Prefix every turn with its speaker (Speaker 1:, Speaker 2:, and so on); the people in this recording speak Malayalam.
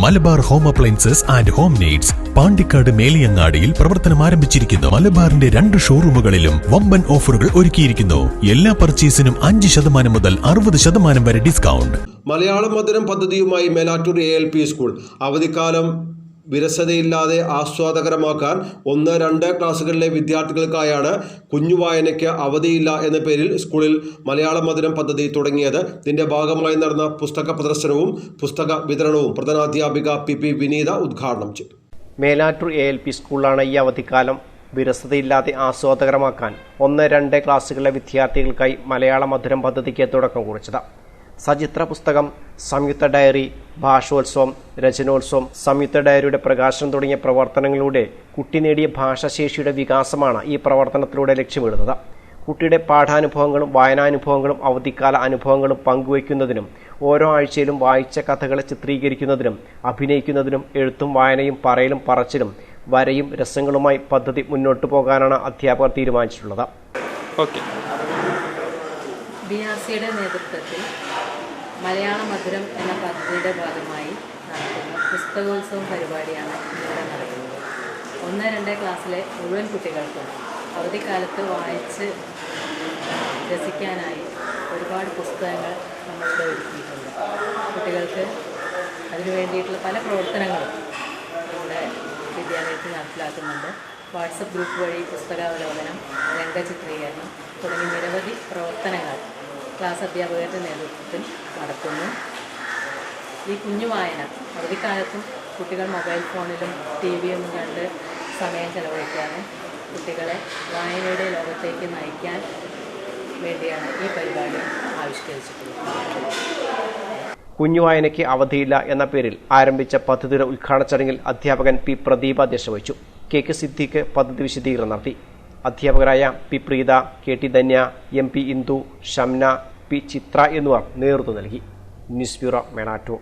Speaker 1: Malabar home appliances and home needs Pandikkad മേലിയങ്ങാടിയിൽ പ്രവർത്തനം ആരംഭിച്ചിരിക്കുന്നു. മലബാറിന്റെ 2 ഷോറൂമുകളിലും വമ്പൻ ഓഫറുകൾ ഒരുക്കിയിരിക്കുന്നു. എല്ലാ പർച്ചേസിനും 5% മുതൽ 60% വരെ ഡിസ്കൗണ്ട്.
Speaker 2: മലയാളം മധുരം പദ്ധതിയുമായി മേലാറ്റൂർ ALP സ്കൂൾ അവധിക്കാലം വിരസതയില്ലാതെ ആസ്വാദകരമാക്കാൻ 1-2 ക്ലാസുകളിലെ വിദ്യാർത്ഥികൾക്കായാണ് കുഞ്ഞുവായനയ്ക്ക് അവധിയില്ല എന്ന പേരിൽ സ്കൂളിൽ മലയാളം മധുരം പദ്ധതി തുടങ്ങിയത്. ഇതിന്റെ ഭാഗമായി നടന്ന പുസ്തക പ്രദർശനവും പുസ്തക വിതരണവും പ്രധാനാധ്യാപിക PP വിനീത ഉദ്ഘാടനം ചെയ്തു.
Speaker 3: മേലാറ്റൂർ ALP സ്കൂളാണ് ഈ അവധിക്കാലം വിരസതയില്ലാതെ ആസ്വാദകരമാക്കാൻ 1-2 ക്ലാസുകളിലെ വിദ്യാർത്ഥികൾക്കായി മലയാള മധുരം പദ്ധതിക്ക് തുടക്കം കുറിച്ചത്. സചിത്ര പുസ്തകം, സംയുക്ത ഡയറി, ഭാഷോത്സവം, രചനോത്സവം, സംയുക്ത ഡയറിയുടെ പ്രകാശനം തുടങ്ങിയ പ്രവർത്തനങ്ങളിലൂടെ കുട്ടി നേടിയ ഭാഷാശേഷിയുടെ വികാസമാണ് ഈ പ്രവർത്തനത്തിലൂടെ ലക്ഷ്യമിടുന്നത്. കുട്ടിയുടെ പാഠാനുഭവങ്ങളും വായനാനുഭവങ്ങളും അവധിക്കാല അനുഭവങ്ങളും പങ്കുവയ്ക്കുന്നതിനും ഓരോ ആഴ്ചയിലും വായിച്ച കഥകളെ ചിത്രീകരിക്കുന്നതിനും അഭിനയിക്കുന്നതിനും എഴുത്തും വായനയും പറയലും പറച്ചിലും വരയും രസങ്ങളുമായി പദ്ധതി മുന്നോട്ടു പോകാനാണ് അധ്യാപകർ തീരുമാനിച്ചിട്ടുള്ളത്.
Speaker 4: BRCയുടെ നേതൃത്വത്തിൽ മലയാള മധുരം എന്ന പദ്ധതിയുടെ ഭാഗമായി നടത്തുന്ന പുസ്തകോത്സവം പരിപാടിയാണ് ഇവിടെ നടക്കുന്നത്. 1-2 ക്ലാസ്സിലെ മുഴുവൻ കുട്ടികൾക്കും അവധിക്കാലത്ത് വായിച്ച് രസിക്കാനായി ഒരുപാട് പുസ്തകങ്ങൾ നമ്മളിവിടെ ഒരുക്കിയിട്ടുണ്ട്. കുട്ടികൾക്ക് അതിനു വേണ്ടിയിട്ടുള്ള പല പ്രവർത്തനങ്ങളും നമ്മുടെ വിദ്യാലയത്തിൽ നടപ്പിലാക്കുന്നുണ്ട്. വാട്സപ്പ് ഗ്രൂപ്പ് വഴി പുസ്തകാവലോകനം, രംഗചിത്രീകരണം തുടങ്ങി നിരവധി പ്രവർത്തനങ്ങൾ ക്ലാസ് അധ്യാപകരുടെ നേതൃത്വത്തിൽ നടത്തുന്നു. ഈ കുഞ്ഞു വായന അവധിക്കാലത്തും കുട്ടികൾ മൊബൈൽ ഫോണിലും TV-യൊന്നും കണ്ട് സമയം ചെലവഴിക്കാതെ കുട്ടികളെ വായനയുടെ ലോകത്തേക്ക് നയിക്കാൻ വേണ്ടിയാണ് ഈ പരിപാടി ആവിഷ്കരിച്ചിട്ടുള്ളത്.
Speaker 3: കുഞ്ഞുവായനയ്ക്ക് അവധിയില്ല എന്ന പേരിൽ ആരംഭിച്ച പദ്ധതിയുടെ ഉദ്ഘാടന ചടങ്ങിൽ അധ്യാപകൻ P. പ്രദീപ അധ്യക്ഷത വഹിച്ചു. KK സിദ്ദീഖ് പദ്ധതി വിശദീകരണം നടത്തി. അധ്യാപകരായ P. Preetha, KT Dhanya, MP Indu, Shamna, P. ചിത്ര എന്നിവർ നേതൃത്വം നൽകി. News bureau, Melattur.